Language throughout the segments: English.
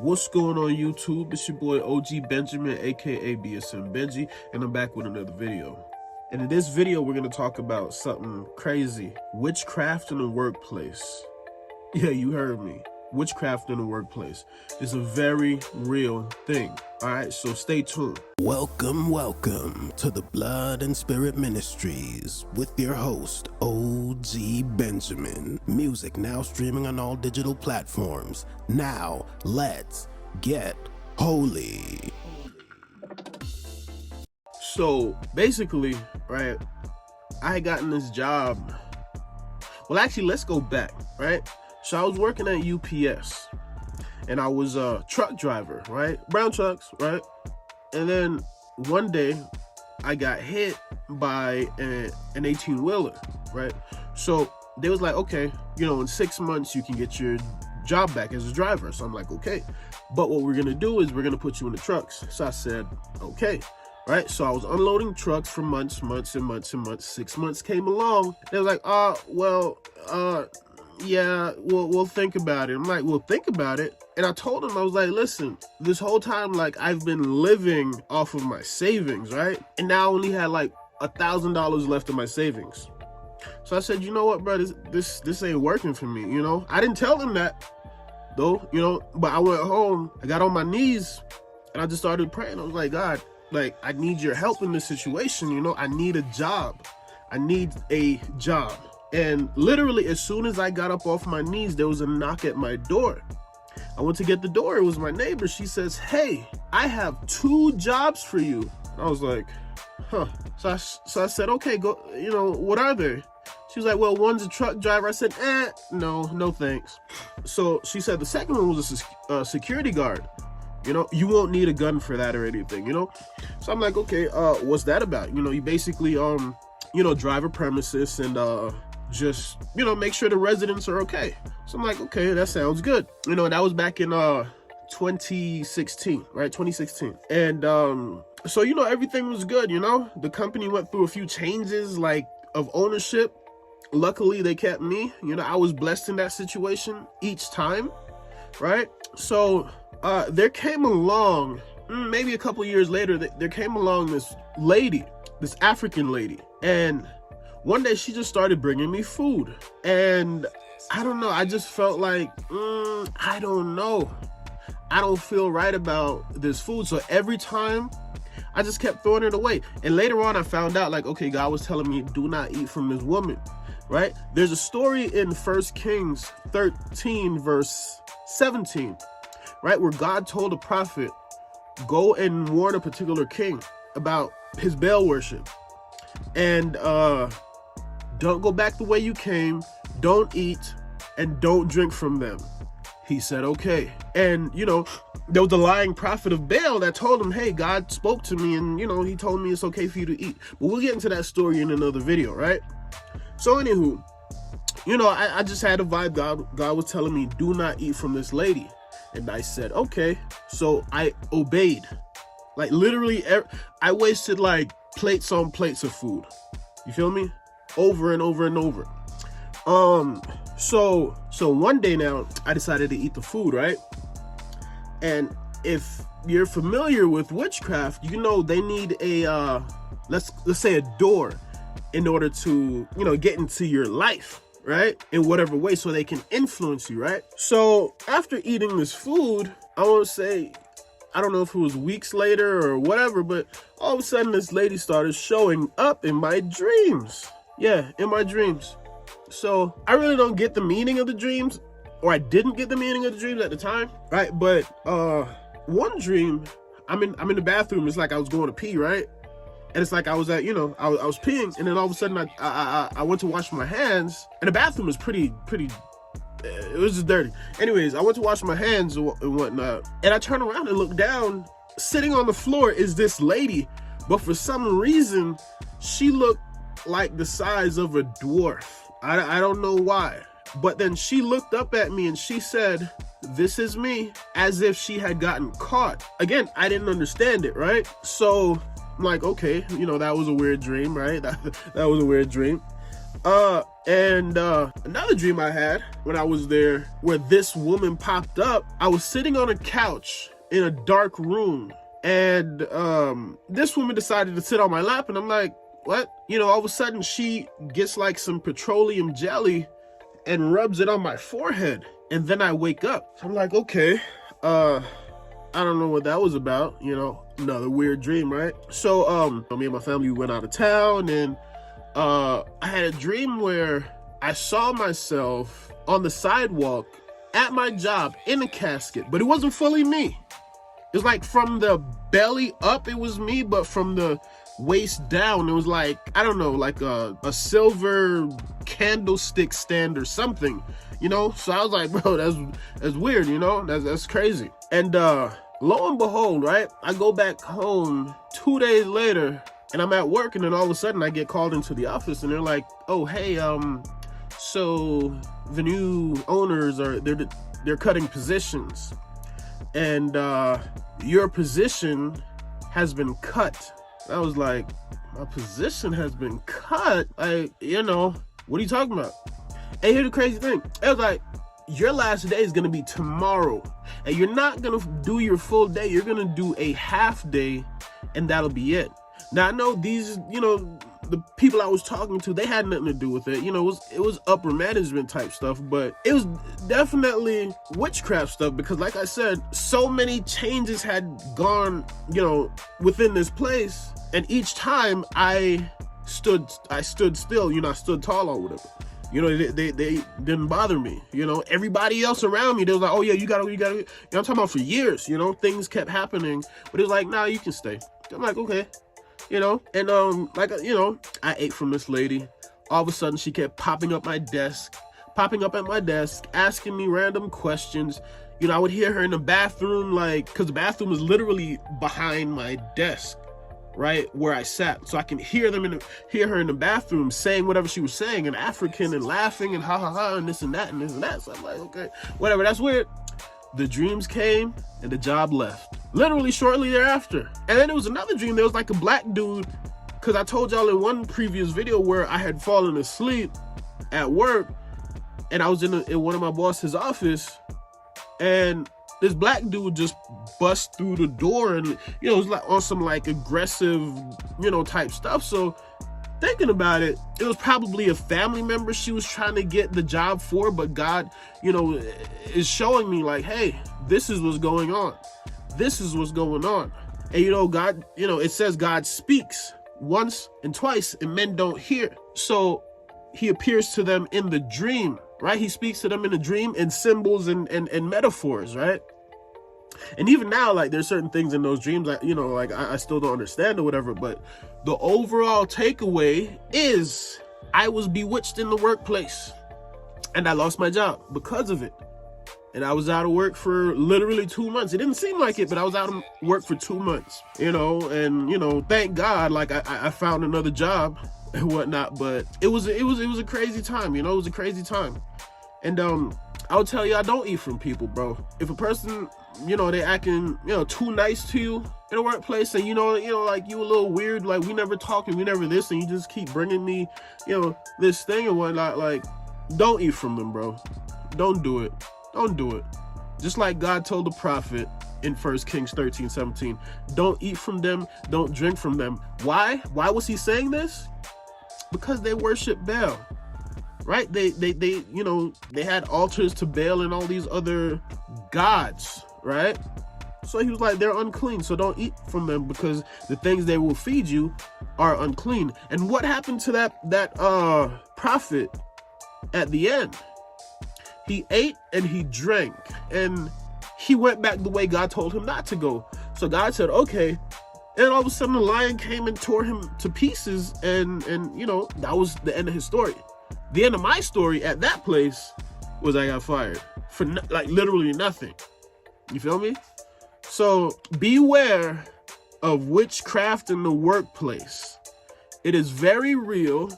What's going on YouTube? It's your boy OG Benjamin, aka BSM Benji, and I'm back with another video. And in this video, we're going to talk about something crazy. Witchcraft in the workplace. Yeah, you heard me. Witchcraft in the workplace is a very real thing. All right, so stay tuned. Welcome to the Blood and Spirit Ministries with your host, OG Benjamin. Music now streaming on all digital platforms. Now, let's get holy. So basically, right, I had gotten this job. Well, actually, let's go back, right? So I was working at UPS and I was a truck driver, right? Brown trucks, right? And then one day I got hit by an 18-wheeler, right? So they was like, okay, in 6 months you can get your job back as a driver. So I'm like, okay, but what we're gonna do is we're gonna put you in the trucks. So I said, okay, right? So I was unloading trucks for months. 6 months came along. They was like, yeah, we'll think about it. I'm like, well, think about it. And I told him, I was like, listen, this whole time, like, I've been living off of my savings, right? And now I only had like $1,000 left of my savings. So I said, you know what, bro, this ain't working for me, I didn't tell him that, though, but I went home, I got on my knees, and I just started praying. I was like, God, like, I need your help in this situation, I need a job. I need a job. And literally, as soon as I got up off my knees, there was a knock at my door. I went to get the door. It was my neighbor. She says, hey, I have 2 jobs for you. I was like, huh. So I said, okay, go, what are they? She was like, well, one's a truck driver. I said, no thanks. So she said the second one was a security guard. You won't need a gun for that or anything, So I'm like, okay, what's that about? You basically, drive a premises and, just, make sure the residents are okay. So I'm like, okay, that sounds good. And that was back in 2016, right? 2016. And so, everything was good, The company went through a few changes, like, of ownership. Luckily, they kept me. I was blessed in that situation each time, right? So there came along, maybe a couple years later, there came along this lady, this African lady. And one day she just started bringing me food, and I don't know, I just felt like, I don't know, I don't feel right about this food. So every time I just kept throwing it away. And later on I found out, like, okay, God was telling me, do not eat from this woman, right? There's a story in 1 Kings 13 verse 17, right, where God told a prophet, go and warn a particular king about his Baal worship, and don't go back the way you came, don't eat, and don't drink from them. He said, okay. And, there was a lying prophet of Baal that told him, hey, God spoke to me and, he told me it's okay for you to eat. But we'll get into that story in another video, right? So anywho, I just had a vibe. God was telling me, do not eat from this lady. And I said, okay. So I obeyed. Like, literally, I wasted like plates on plates of food. You feel me? Over and over and over. So one day now I decided to eat the food, right? And if you're familiar with witchcraft, they need a let's say a door in order to get into your life, right, in whatever way, so they can influence you, right? So after eating this food, I won't say, I don't know if it was weeks later or whatever, but all of a sudden this lady started showing up in my dreams. Yeah, in my dreams. So I really don't get the meaning of the dreams, or I didn't get the meaning of the dreams at the time, right? But one dream, I'm in the bathroom. It's like I was going to pee, right? And it's like I was at, I was peeing, and then all of a sudden I went to wash my hands, and the bathroom was pretty. It was just dirty. Anyways, I went to wash my hands and whatnot, and I turned around and looked down. Sitting on the floor is this lady, but for some reason she looked like the size of a dwarf. I don't know why, but then she looked up at me and she said, this is me, as if she had gotten caught. Again, I didn't understand it, right? So I'm like, okay, that was a weird dream, right? That was a weird dream. And And another dream I had when I was there, where this woman popped up. I was sitting on a couch in a dark room, and this woman decided to sit on my lap, and I'm like, what? All of a sudden she gets like some petroleum jelly and rubs it on my forehead, and then I wake up. So I'm like, okay, I don't know what that was about, another weird dream, right? So me and my family went out of town, and I had a dream where I saw myself on the sidewalk at my job in a casket, but it wasn't fully me. It was like from the belly up, it was me, but from the waist down, it was like, I don't know, like a silver candlestick stand or something, So I was like, bro, that's weird, that's crazy. And lo and behold, right, I go back home 2 days later, and I'm at work, and then all of a sudden I get called into the office, and they're like, oh, hey, so the new owners they're cutting positions, and your position has been cut. I was like, my position has been cut? What are you talking about? And here's the crazy thing. I was like, your last day is gonna be tomorrow, and you're not gonna do your full day. You're gonna do a half day, and that'll be it. Now I know these, the people I was talking to, they had nothing to do with it. It was upper management type stuff, but it was definitely witchcraft stuff, because like I said, so many changes had gone, within this place, and each time I stood still, I stood tall or whatever. They didn't bother me. Everybody else around me, they was like, oh yeah, you gotta. I'm talking about for years. Things kept happening, but it was like, nah, you can stay. I'm like, okay. And I ate from this lady. All of a sudden she kept popping up at my desk, asking me random questions. I would hear her in the bathroom, because the bathroom was literally behind my desk, right where I sat. So I can hear her in the bathroom saying whatever she was saying in African, and laughing and ha ha ha and this and that and this and that. So I'm like, okay, whatever, that's weird. The dreams came and the job left, literally shortly thereafter. And then there was another dream. There was like a black dude, because I told y'all in one previous video where I had fallen asleep at work, and I was in one of my boss's office, and this black dude just bust through the door, and it was like on some like aggressive, type stuff. So thinking about it, it was probably a family member she was trying to get the job for, but God, is showing me like, hey, this is what's going on. This is what's going on. And God, it says God speaks once and twice, and men don't hear. So he appears to them in the dream, right? He speaks to them in the dream in symbols and metaphors, right? And even now, like, there's certain things in those dreams that, I still don't understand or whatever, but the overall takeaway is I was bewitched in the workplace, and I lost my job because of it. And I was out of work for literally 2 months. It didn't seem like it, but I was out of work for 2 months, and thank God, like I found another job and whatnot, but it was a crazy time, it was a crazy time. And I'll tell you, I don't eat from people, bro. If a person, they acting, too nice to you in a workplace, and like you a little weird, like we never talk and we never this, and you just keep bringing me, this thing and whatnot, like, don't eat from them, bro. Don't do it. Don't do it. Just like God told the prophet in 1 Kings 13:17, don't eat from them, don't drink from them. Why? Why was he saying this? Because they worship Baal, right? They had altars to Baal and all these other gods, right? So he was like, they're unclean, so don't eat from them, because the things they will feed you are unclean. And what happened to that prophet at the end? He ate and he drank, and he went back the way God told him not to go. So God said, okay. And all of a sudden the lion came and tore him to pieces, and that was the end of his story. The end of my story at that place was I got fired for literally nothing. You feel me? So beware of witchcraft in the workplace. It is very real,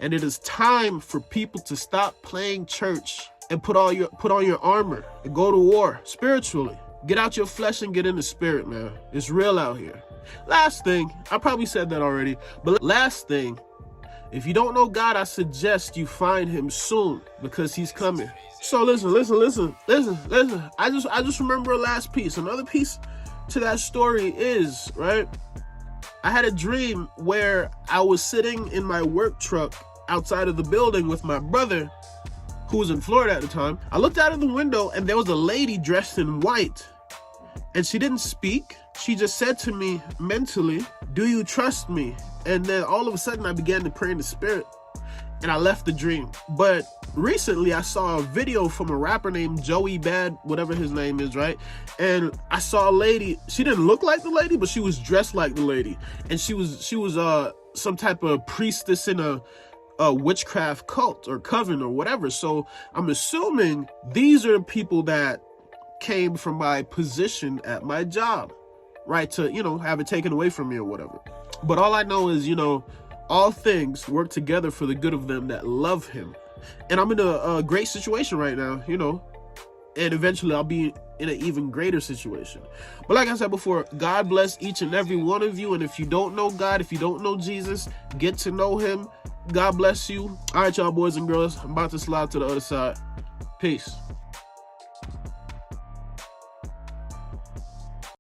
and it is time for people to stop playing church and put on your armor and go to war spiritually. Get out your flesh and get in the spirit, man. It's real out here. Last thing, I probably said that already, but last thing, If you don't know God, I suggest you find him soon, because he's coming. So listen. I just remember a last piece. Another piece to that story is, right, I had a dream where I was sitting in my work truck outside of the building with my brother, who was in Florida at the time. I looked out of the window and there was a lady dressed in white, and she didn't speak. She just said to me mentally, "Do you trust me?" And then all of a sudden I began to pray in the spirit, and I left the dream. But recently I saw a video from a rapper named Joey Bad, whatever his name is, right? And I saw a lady. She didn't look like the lady, but she was dressed like the lady, and she was some type of priestess in a witchcraft cult or coven or whatever. So I'm assuming these are people that came from my position at my job, right, to, have it taken away from me or whatever. But all I know is, all things work together for the good of them that love him. And I'm in a great situation right now, and eventually I'll be in an even greater situation. But like I said before, God bless each and every one of you. And if you don't know God, if you don't know Jesus, get to know him. God bless you. All right, y'all boys and girls, I'm about to slide to the other side. Peace.